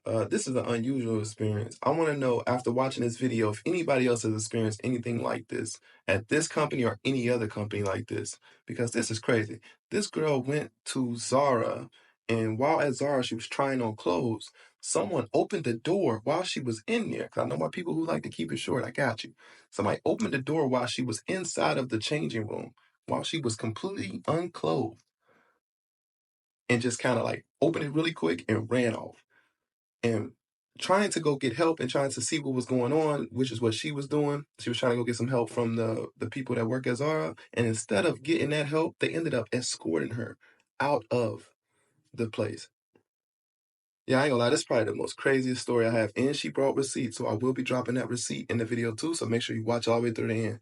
This is an unusual experience. I want to know, after watching this video, if anybody else has experienced anything like this at this company or any other company like this, because this is crazy. This girl went to Zara, and while at Zara, she was trying on clothes. Someone opened the door while she was in there. Because I know my people who like to keep it short. I got you. Somebody opened the door while she was inside of the changing room, while she was completely unclothed, and just kind of like opened it really quick and ran off. And trying to go get help and trying to see what was going on, which is what she was doing. She was trying to go get some help from the people that work at Zara. And instead of getting that help, they ended up escorting her out of the place. Yeah, I ain't gonna lie, this is probably the most craziest story I have. And she brought receipts, so I will be dropping that receipt in the video too. So make sure you watch all the way through the end.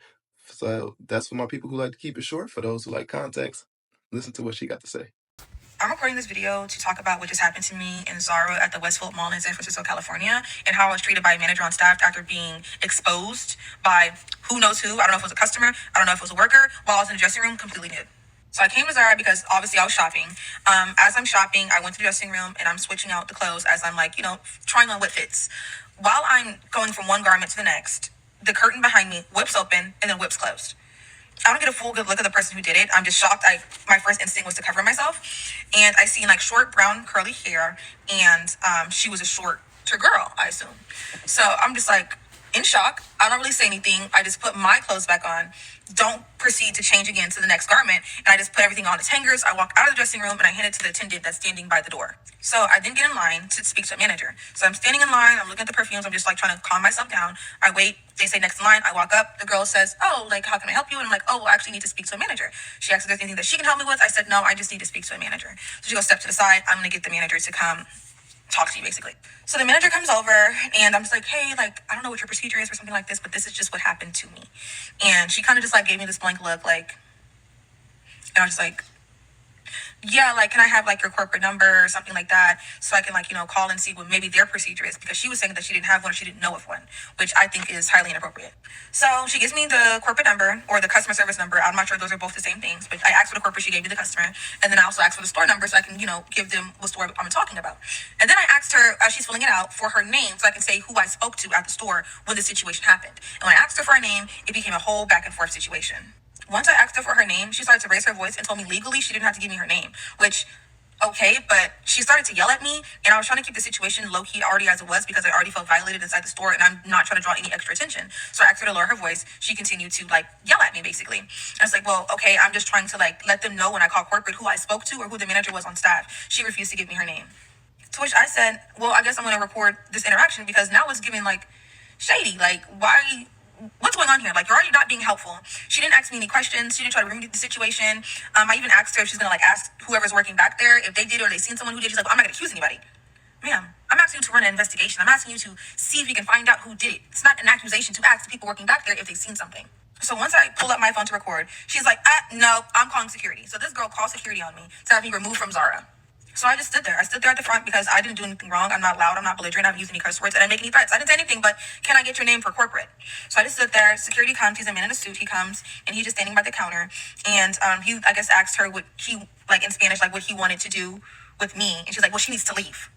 So that's for my people who like to keep it short. For those who like context, listen to what she got to say. I'm recording this video to talk about what just happened to me in Zara at the Westfield Mall in San Francisco, California, and how I was treated by a manager on staff after being exposed by who knows who. I don't know if it was a customer, I don't know if it was a worker, while I was in the dressing room completely nude. So I came to Zara because obviously I was shopping. As I'm shopping, I went to the dressing room and I'm switching out the clothes as I'm like, trying on what fits. While I'm going from one garment to the next, the curtain behind me whips open and then whips closed. I don't get a full good look at the person who did it. I'm just shocked. My first instinct was to cover myself, and I see like short brown curly hair, and she was a shorter girl, I assume. So I'm just like in shock. I don't really say anything. I just put my clothes back on. Don't proceed to change again to the next garment, and I just put everything on its hangers. I walk out of the dressing room and I hand it to the attendant that's standing by the door. So I then get in line to speak to a manager. So I'm standing in line. I'm looking at the perfumes. I'm just like trying to calm myself down. I wait. They say next in line. I walk up. The girl says, "Oh, like, how can I help you?" And I'm like, "Oh, well, I actually need to speak to a manager." She asked if there's anything that she can help me with. I said, "No, I just need to speak to a manager." So she goes, "Step to the side. I'm going to get the manager to come talk to you," basically. So the manager comes over and I'm just like, "Hey, like, I don't know what your procedure is for something like this, but this is just what happened to me." And she kind of just like gave me this blank look, like, and I was just like, "Yeah, like, can I have like your corporate number or something like that so I can like, call and see what maybe their procedure is," because she was saying that she didn't have one or she didn't know of one, which I think is highly inappropriate. So she gives me the corporate number or the customer service number. I'm not sure those are both the same things, but I asked for the corporate, she gave me the customer, and then I also asked for the store number so I can, give them what store I'm talking about. And then I asked her, as she's filling it out, for her name so I can say who I spoke to at the store when the situation happened. And when I asked her for her name, it became a whole back and forth situation. Once I asked her for her name, she started to raise her voice and told me legally she didn't have to give me her name, which, okay, but she started to yell at me, and I was trying to keep the situation low-key already as it was because I already felt violated inside the store, and I'm not trying to draw any extra attention. So I asked her to lower her voice. She continued to, like, yell at me, basically. And I was like, "Well, okay, I'm just trying to, like, let them know when I call corporate who I spoke to or who the manager was on staff." She refused to give me her name. To which I said, "Well, I guess I'm going to report this interaction because now it's giving, like, shady. Like, what's going on here? Like, you're already not being helpful." She didn't ask me any questions. She didn't try to remedy the situation. I even asked her if she's gonna like ask whoever's working back there if they did or they seen someone who did. She's like, "Well, I'm not gonna accuse anybody." Ma'am, I'm asking you to run an investigation. I'm asking you to see if you can find out who did it. It's not an accusation to ask the people working back there if they've seen something. So once I pulled up my phone to record, she's like, "No, I'm calling security." So this girl called security on me to have me removed from Zara. So I just stood there. I stood there at the front because I didn't do anything wrong. I'm not loud. I'm not belligerent. I haven't used any curse words. I didn't make any threats. I didn't say anything, but "Can I get your name for corporate?" So I just stood there. Security comes. He's a man in a suit. He comes and he's just standing by the counter. And he, I guess, asked her what he, like in Spanish, like what he wanted to do with me. And she's like, "Well, she needs to leave."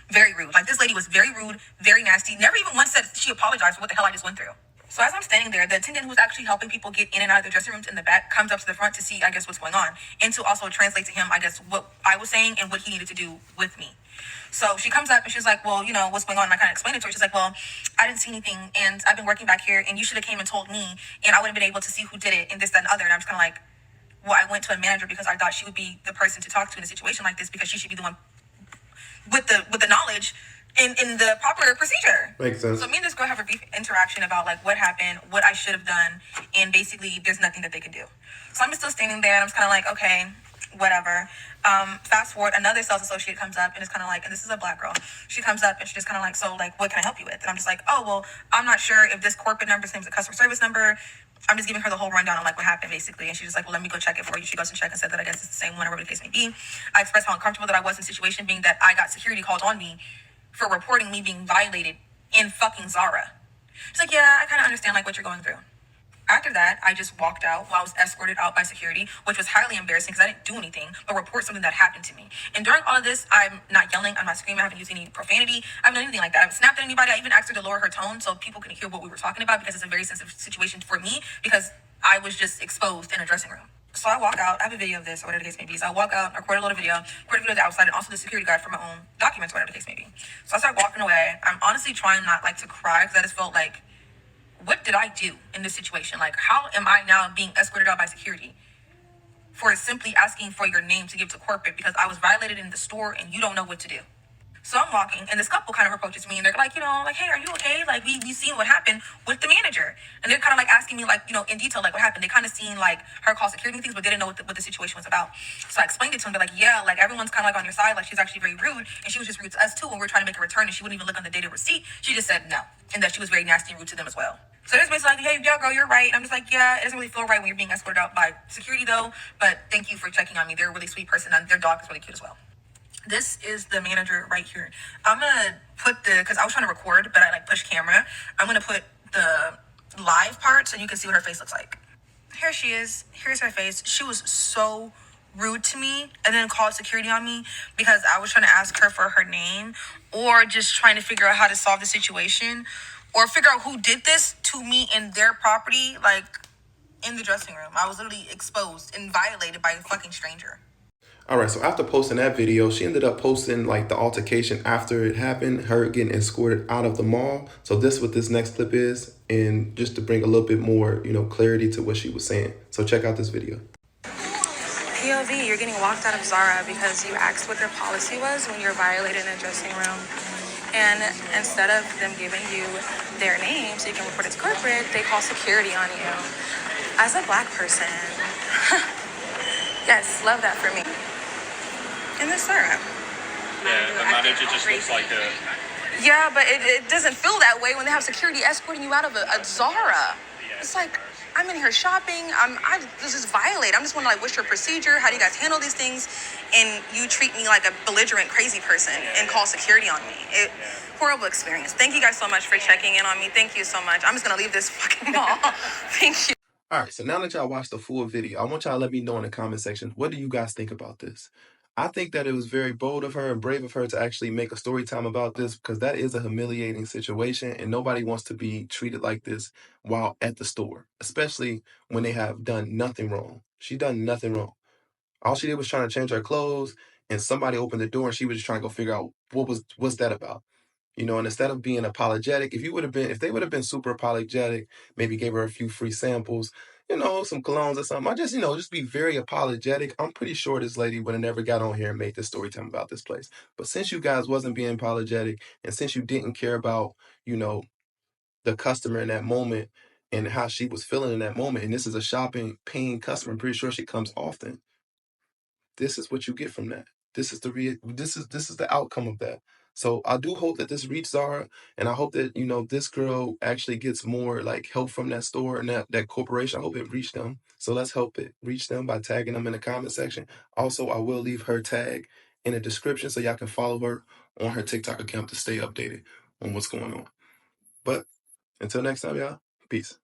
Very rude. Like, this lady was very rude, very nasty. Never even once said she apologized for what the hell I just went through. So as I'm standing there, the attendant who's actually helping people get in and out of their dressing rooms in the back comes up to the front to see, I guess, what's going on. And to also translate to him, I guess, what I was saying and what he needed to do with me. So she comes up and she's like, "Well, what's going on?" And I kind of explained it to her. She's like, "Well, I didn't see anything, and I've been working back here, and you should have came and told me, and I would have been able to see who did it, and this, that, and other." And I'm just kind of like, "Well, I went to a manager because I thought she would be the person to talk to in a situation like this because she should be the one with the knowledge in the proper procedure." Makes sense. So me and this girl have a brief interaction about like what happened, what I should have done, and basically there's nothing that they can do. So I'm still standing there and I'm just kind of like, okay, whatever. Fast forward, another sales associate comes up and it's kind of like, and this is a black girl. She comes up and she's just kind of like, "So like, what can I help you with?" And I'm just like, "Oh, well, I'm not sure if this corporate number's name is a customer service number." I'm just giving her the whole rundown on like what happened basically, and she's just like, "Well, let me go check it for you." She goes and checks and said that I guess it's the same one or whatever the case may be. I expressed how uncomfortable that I was in the situation, being that I got security called on me for reporting me being violated in fucking Zara. She's like, "Yeah, I kind of understand like what you're going through." After that, I just walked out while I was escorted out by security, which was highly embarrassing because I didn't do anything but report something that happened to me. And during all of this, I'm not yelling, I'm not screaming, I haven't used any profanity, I haven't done anything like that. I haven't snapped at anybody. I even asked her to lower her tone so people can hear what we were talking about because it's a very sensitive situation for me because I was just exposed in a dressing room. So I walk out, I have a video of this, or whatever the case may be. So I walk out, record a little video, record a video of the outside, and also the security guard for my own documents, whatever the case may be. So I start walking away. I'm honestly trying not like to cry because I just felt like, what did I do in this situation? Like, how am I now being escorted out by security for simply asking for your name to give to corporate because I was violated in the store and you don't know what to do? So I'm walking, and this couple kind of approaches me, and they're like, like, hey, are you okay? Like, we seen what happened with the manager, and they're kind of like asking me, like, in detail, like, what happened. They kind of seen like her call security and things, but they didn't know what the situation was about. So I explained it to them. They're like, yeah, like everyone's kind of like on your side. Like, she's actually very rude, and she was just rude to us too. When we were trying to make a return, and she wouldn't even look on the data receipt. She just said no, and that she was very nasty and rude to them as well. So they're basically like, hey, yeah, girl, you're right. And I'm just like, yeah, it doesn't really feel right when you're being escorted out by security, though. But thank you for checking on me. They're a really sweet person, and their dog is really cute as well. This is the manager right here. I'm gonna put because I was trying to record, but I like push camera. I'm gonna put the live part so you can see what her face looks like. Here she is. Here's her face. She was so rude to me and then called security on me because I was trying to ask her for her name or just trying to figure out how to solve the situation or figure out who did this to me in their property, like in the dressing room. I was literally exposed and violated by a fucking stranger. All right, so after posting that video, she ended up posting like the altercation after it happened, her getting escorted out of the mall. So this is what this next clip is, and just to bring a little bit more, clarity to what she was saying. So check out this video. POV, you're getting walked out of Zara because you asked what their policy was when you're violated in a dressing room. And instead of them giving you their name so you can report it to corporate, they call security on you. As a Black person, yes, love that for me. And this Zara. Yeah, the manager just looks like a... Yeah, but it doesn't feel that way when they have security escorting you out of a Zara. It's like, I'm in here shopping. This is violate. I'm just wondering, like, what's your procedure? How do you guys handle these things? And you treat me like a belligerent, crazy person and call security on me. Horrible experience. Thank you guys so much for checking in on me. Thank you so much. I'm just going to leave this fucking mall. Thank you. All right, so now that y'all watched the full video, I want y'all to let me know in the comment section, what do you guys think about this? I think that it was very bold of her and brave of her to actually make a story time about this because that is a humiliating situation and nobody wants to be treated like this while at the store, especially when they have done nothing wrong. She done nothing wrong. All she did was trying to change her clothes and somebody opened the door and she was just trying to go figure out what's that about. And instead of being apologetic, if they would have been super apologetic, maybe gave her a few free samples, some colognes or something. I just be very apologetic. I'm pretty sure this lady would have never got on here and made this story time about this place. But since you guys wasn't being apologetic and since you didn't care about, the customer in that moment and how she was feeling in that moment, and this is a shopping paying customer, I'm pretty sure she comes often. This is what you get from that. This is the outcome of that. So I do hope that this reaches Zara, and I hope that this girl actually gets more like help from that store and that corporation. I hope it reached them. So let's help it reach them by tagging them in the comment section. Also, I will leave her tag in the description so y'all can follow her on her TikTok account to stay updated on what's going on. But until next time, y'all, peace.